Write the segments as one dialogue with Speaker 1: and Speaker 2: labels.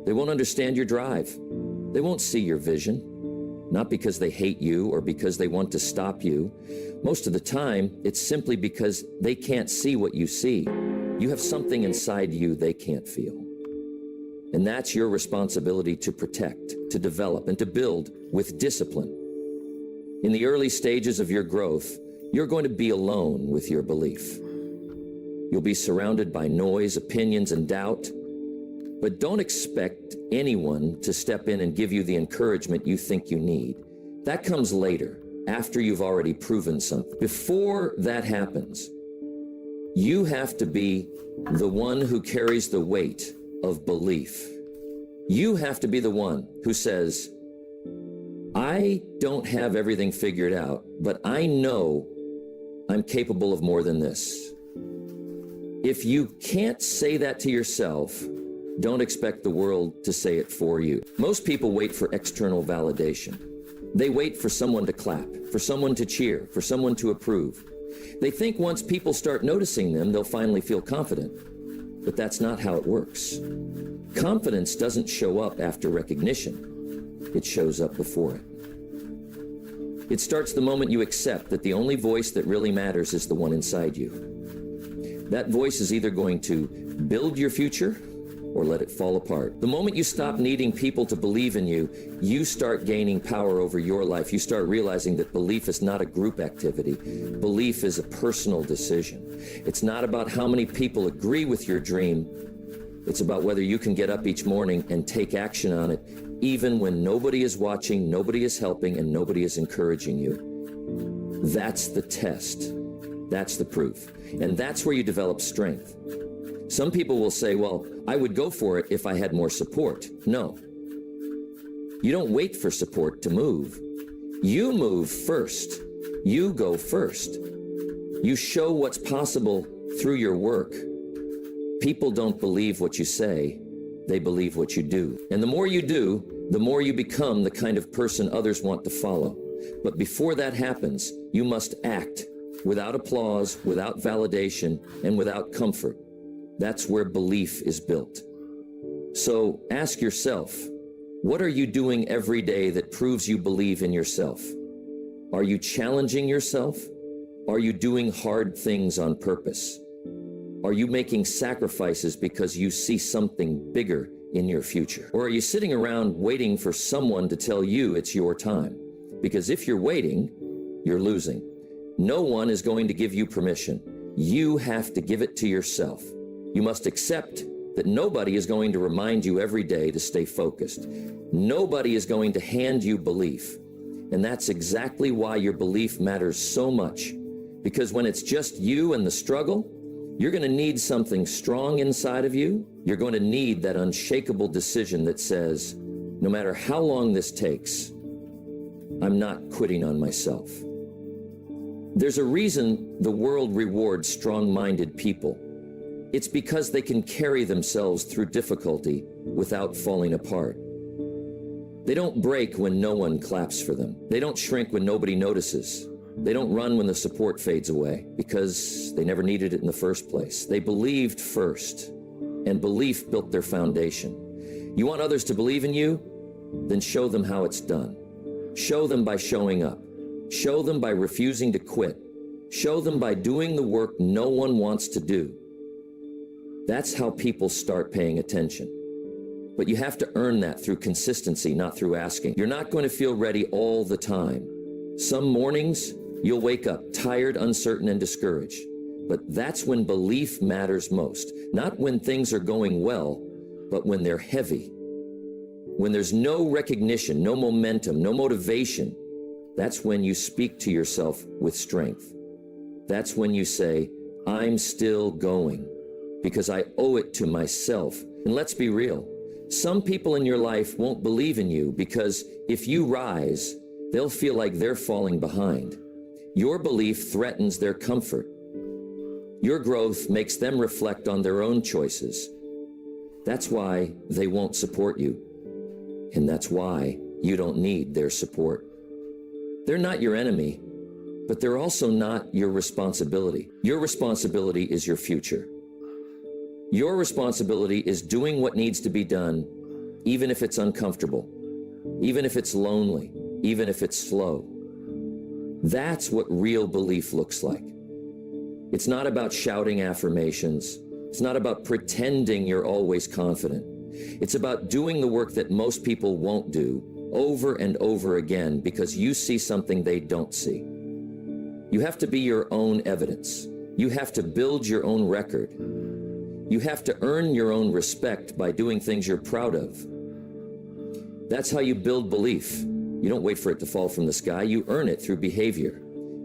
Speaker 1: They won't understand your drive. They won't see your vision. Not because they hate you or because they want to stop you. Most of the time, it's simply because they can't see what you see. You have something inside you they can't feel. And that's your responsibility to protect, to develop, and to build with discipline. In the early stages of your growth, you're going to be alone with your belief. You'll be surrounded by noise, opinions, and doubt. But don't expect anyone to step in and give you the encouragement you think you need. That comes later, after you've already proven something. Before that happens, you have to be the one who carries the weight of belief. You have to be the one who says, I don't have everything figured out, but I know I'm capable of more than this. If you can't say that to yourself, don't expect the world to say it for you. Most people wait for external validation. They wait for someone to clap, for someone to cheer, for someone to approve. They think once people start noticing them, they'll finally feel confident. But that's not how it works. Confidence doesn't show up after recognition. It shows up before it. It starts the moment you accept that the only voice that really matters is the one inside you. That voice is either going to build your future or let it fall apart. The moment you stop needing people to believe in you, you start gaining power over your life. You start realizing that belief is not a group activity. Belief is a personal decision. It's not about how many people agree with your dream. It's about whether you can get up each morning and take action on it, even when nobody is watching, nobody is helping, and nobody is encouraging you. That's the test. That's the proof. And that's where you develop strength. Some people will say, well, I would go for it if I had more support. No. You don't wait for support to move. You move first. You go first. You show what's possible through your work. People don't believe what you say. They believe what you do. And the more you do, the more you become the kind of person others want to follow. But before that happens, you must act without applause, without validation, and without comfort. That's where belief is built. So ask yourself, what are you doing every day that proves you believe in yourself? Are you challenging yourself? Are you doing hard things on purpose? Are you making sacrifices because you see something bigger in your future? Or are you sitting around waiting for someone to tell you it's your time? Because if you're waiting, you're losing. No one is going to give you permission. You have to give it to yourself. You must accept that nobody is going to remind you every day to stay focused. Nobody is going to hand you belief. And that's exactly why your belief matters so much. Because when it's just you and the struggle, you're going to need something strong inside of you. You're going to need that unshakable decision that says, no matter how long this takes, I'm not quitting on myself. There's a reason the world rewards strong-minded people. It's because they can carry themselves through difficulty without falling apart. They don't break when no one claps for them. They don't shrink when nobody notices. They don't run when the support fades away because they never needed it in the first place. They believed first, and belief built their foundation. You want others to believe in you? Then show them how it's done. Show them by showing up. Show them by refusing to quit. Show them by doing the work no one wants to do. That's how people start paying attention. But you have to earn that through consistency, not through asking. You're not going to feel ready all the time. Some mornings, you'll wake up tired, uncertain, and discouraged. But that's when belief matters most. Not when things are going well, but when they're heavy. When there's no recognition, no momentum, no motivation, that's when you speak to yourself with strength. That's when you say, I'm still going because I owe it to myself. And let's be real. Some people in your life won't believe in you because if you rise, they'll feel like they're falling behind. Your belief threatens their comfort. Your growth makes them reflect on their own choices. That's why they won't support you. And that's why you don't need their support. They're not your enemy, but they're also not your responsibility. Your responsibility is your future. Your responsibility is doing what needs to be done even if it's uncomfortable, even if it's lonely, even if it's slow. That's what real belief looks like. It's not about shouting affirmations. It's not about pretending you're always confident. It's about doing the work that most people won't do over and over again because you see something they don't see. You have to be your own evidence. You have to build your own record. You have to earn your own respect by doing things you're proud of. That's how you build belief. You don't wait for it to fall from the sky. You earn it through behavior.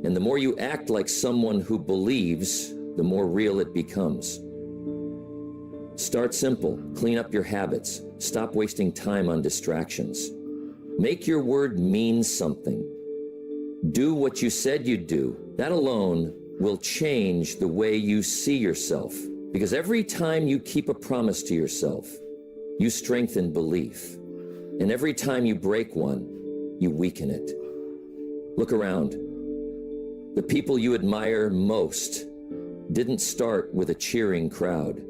Speaker 1: And the more you act like someone who believes, the more real it becomes. Start simple. Clean up your habits. Stop wasting time on distractions. Make your word mean something. Do what you said you'd do. That alone will change the way you see yourself. Because every time you keep a promise to yourself, you strengthen belief. And every time you break one, you weaken it. Look around. The people you admire most didn't start with a cheering crowd.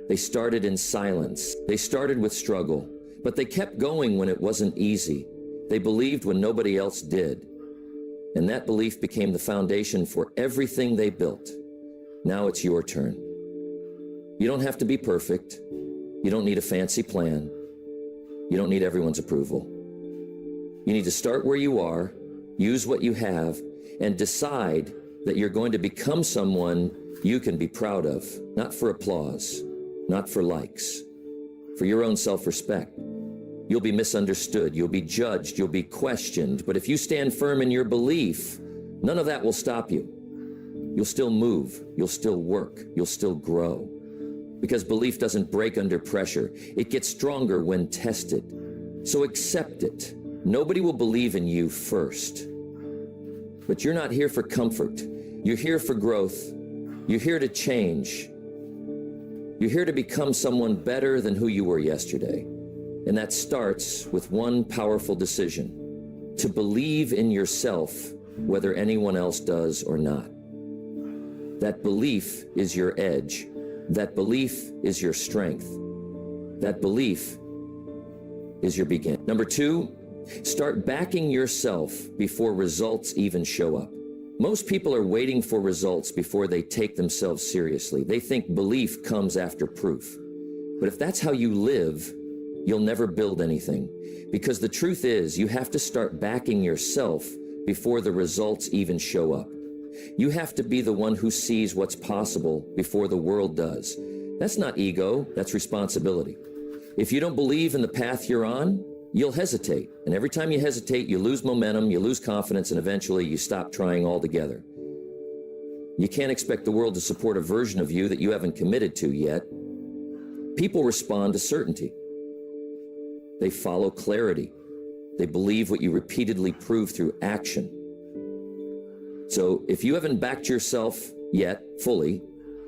Speaker 1: They started in silence. They started with struggle, but they kept going when it wasn't easy. They believed when nobody else did. And that belief became the foundation for everything they built. Now it's your turn. You don't have to be perfect. You don't need a fancy plan. You don't need everyone's approval. You need to start where you are, use what you have, and decide that you're going to become someone you can be proud of, not for applause, not for likes, for your own self-respect. You'll be misunderstood, you'll be judged, you'll be questioned, but if you stand firm in your belief, none of that will stop you. You'll still move, you'll still work, you'll still grow. Because belief doesn't break under pressure. It gets stronger when tested. So accept it. Nobody will believe in you first. But you're not here for comfort. You're here for growth. You're here to change. You're here to become someone better than who you were yesterday. And that starts with one powerful decision: to believe in yourself, whether anyone else does or not. That belief is your edge. That belief is your strength. That belief is your beginning. Number 2, start backing yourself before results even show up. Most people are waiting for results before they take themselves seriously. They think belief comes after proof. But if that's how you live, you'll never build anything. Because the truth is, you have to start backing yourself before the results even show up. You have to be the one who sees what's possible before the world does. That's not ego, that's responsibility. If you don't believe in the path you're on, you'll hesitate. And every time you hesitate, you lose momentum, you lose confidence, and eventually you stop trying altogether. You can't expect the world to support a version of you that you haven't committed to yet. People respond to certainty. They follow clarity. They believe what you repeatedly prove through action. So if you haven't backed yourself yet fully,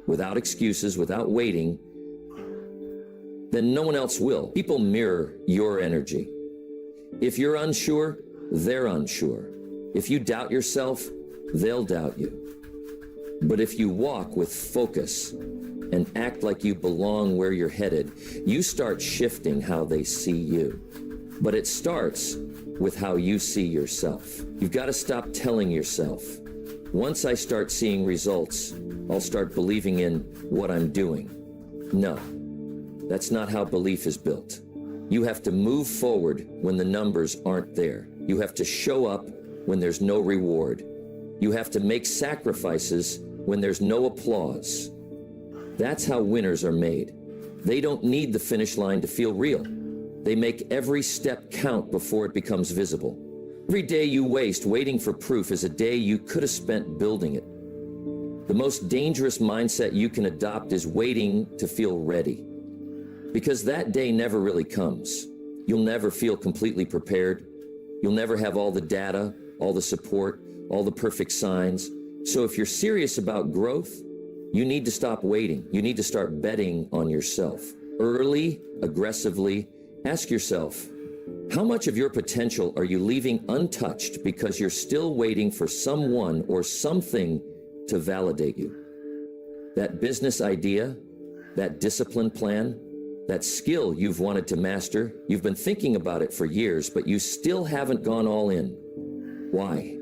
Speaker 1: without excuses, without waiting, then no one else will. People mirror your energy. If you're unsure, they're unsure. If you doubt yourself, they'll doubt you. But if you walk with focus and act like you belong where you're headed, you start shifting how they see you. But it starts with how you see yourself. You've got to stop telling yourself, once I start seeing results, I'll start believing in what I'm doing. No, that's not how belief is built. You have to move forward when the numbers aren't there. You have to show up when there's no reward. You have to make sacrifices when there's no applause. That's how winners are made. They don't need the finish line to feel real. They make every step count before it becomes visible. Every day you waste waiting for proof is a day you could have spent building it. The most dangerous mindset you can adopt is waiting to feel ready. Because that day never really comes. You'll never feel completely prepared. You'll never have all the data, all the support, all the perfect signs. So if you're serious about growth, you need to stop waiting. You need to start betting on yourself. Early, aggressively, ask yourself, how much of your potential are you leaving untouched because you're still waiting for someone or something to validate you? That business idea, that discipline plan, That skill you've wanted to master, you've been thinking about it for years, but you still haven't gone all in. Why?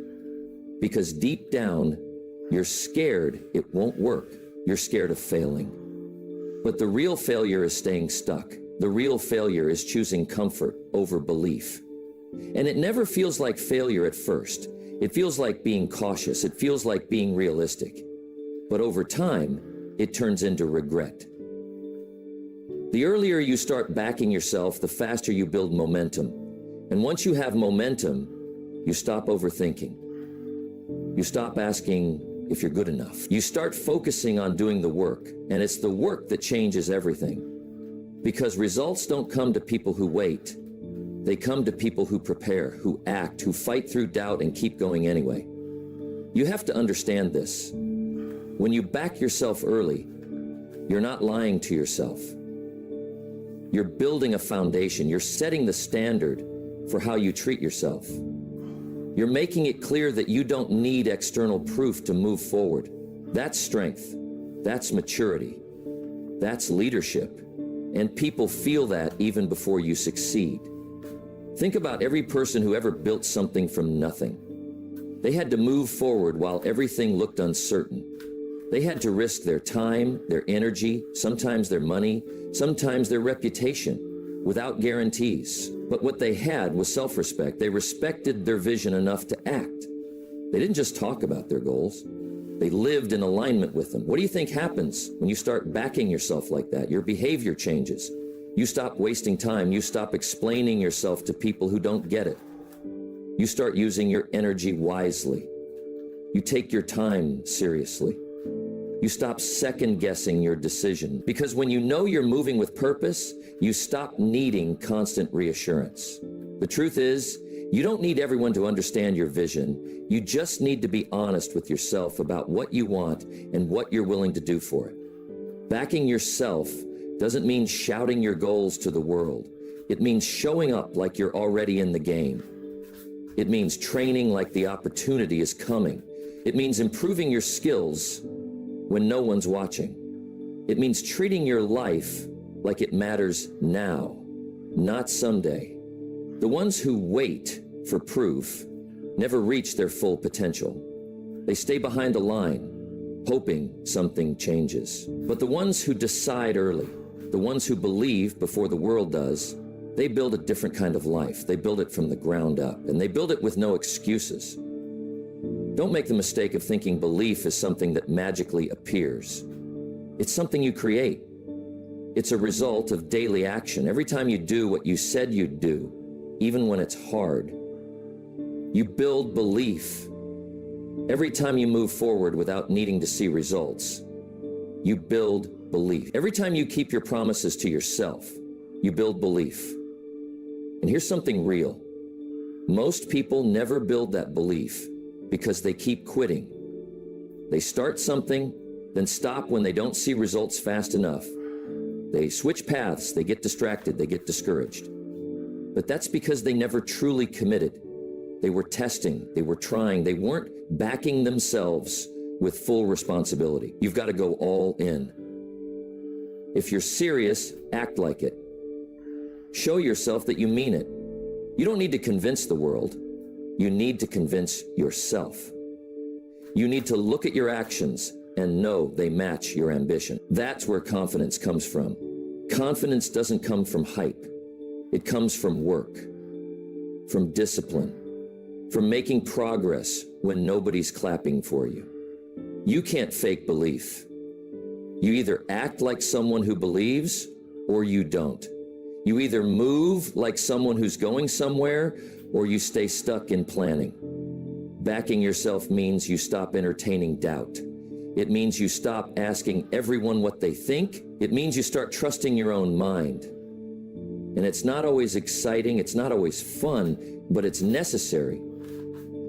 Speaker 1: Because deep down, you're scared it won't work. You're scared of failing. But the real failure is staying stuck. The real failure is choosing comfort over belief. And it never feels like failure at first. It feels like being cautious. It feels like being realistic. But over time, it turns into regret. The earlier you start backing yourself, the faster you build momentum. And once you have momentum, you stop overthinking. You stop asking if you're good enough. You start focusing on doing the work, and it's the work that changes everything. Because results don't come to people who wait. They come to people who prepare, who act, who fight through doubt and keep going anyway. You have to understand this. When you back yourself early, you're not lying to yourself. You're building a foundation. You're setting the standard for how you treat yourself. You're making it clear that you don't need external proof to move forward. That's strength. That's maturity. That's leadership. And people feel that even before you succeed. Think about every person who ever built something from nothing. They had to move forward while everything looked uncertain. They had to risk their time, their energy, sometimes their money, sometimes their reputation, without guarantees. But what they had was self-respect. They respected their vision enough to act. They didn't just talk about their goals. They lived in alignment with them. What do you think happens when you start backing yourself like that? Your behavior changes. You stop wasting time. You stop explaining yourself to people who don't get it. You start using your energy wisely. You take your time seriously. You stop second-guessing your decision. Because when you know you're moving with purpose, you stop needing constant reassurance. The truth is, you don't need everyone to understand your vision. You just need to be honest with yourself about what you want and what you're willing to do for it. Backing yourself doesn't mean shouting your goals to the world. It means showing up like you're already in the game. It means training like the opportunity is coming. It means improving your skills when no one's watching. It means treating your life like it matters now, not someday. The ones who wait for proof never reach their full potential. They stay behind the line, hoping something changes. But the ones who decide early, the ones who believe before the world does, they build a different kind of life. They build it from the ground up, and they build it with no excuses. Don't make the mistake of thinking belief is something that magically appears. It's something you create. It's a result of daily action. Every time you do what you said you'd do, even when it's hard, you build belief. Every time you move forward without needing to see results, you build belief. Every time you keep your promises to yourself, you build belief. And here's something real. Most people never build that belief because they keep quitting. They start something, then stop when they don't see results fast enough. They switch paths, they get distracted, they get discouraged. But that's because they never truly committed. They were testing, they were trying, they weren't backing themselves with full responsibility. You've got to go all in. If you're serious, act like it. Show yourself that you mean it. You don't need to convince the world. You need to convince yourself. You need to look at your actions and know they match your ambition. That's where confidence comes from. Confidence doesn't come from hype. It comes from work, from discipline, from making progress when nobody's clapping for you. You can't fake belief. You either act like someone who believes or you don't. You either move like someone who's going somewhere or you stay stuck in planning. Backing yourself means you stop entertaining doubt. It means you stop asking everyone what they think. It means you start trusting your own mind. And it's not always exciting, it's not always fun, but it's necessary.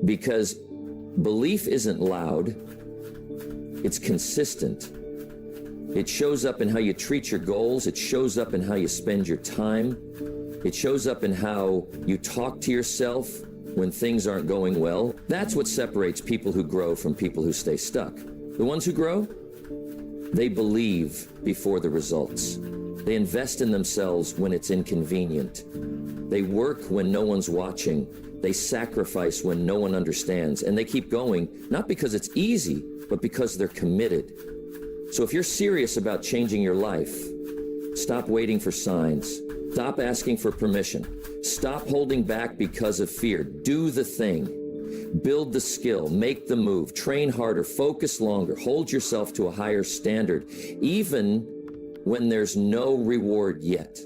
Speaker 1: Because belief isn't loud, it's consistent. It shows up in how you treat your goals, it shows up in how you spend your time, it shows up in how you talk to yourself when things aren't going well. That's what separates people who grow from people who stay stuck. The ones who grow, they believe before the results. They invest in themselves when it's inconvenient. They work when no one's watching. They sacrifice when no one understands. And they keep going, not because it's easy, but because they're committed. So if you're serious about changing your life, stop waiting for signs. Stop asking for permission. Stop holding back because of fear. Do the thing. Build the skill, make the move, train harder, focus longer, hold yourself to a higher standard, even when there's no reward yet.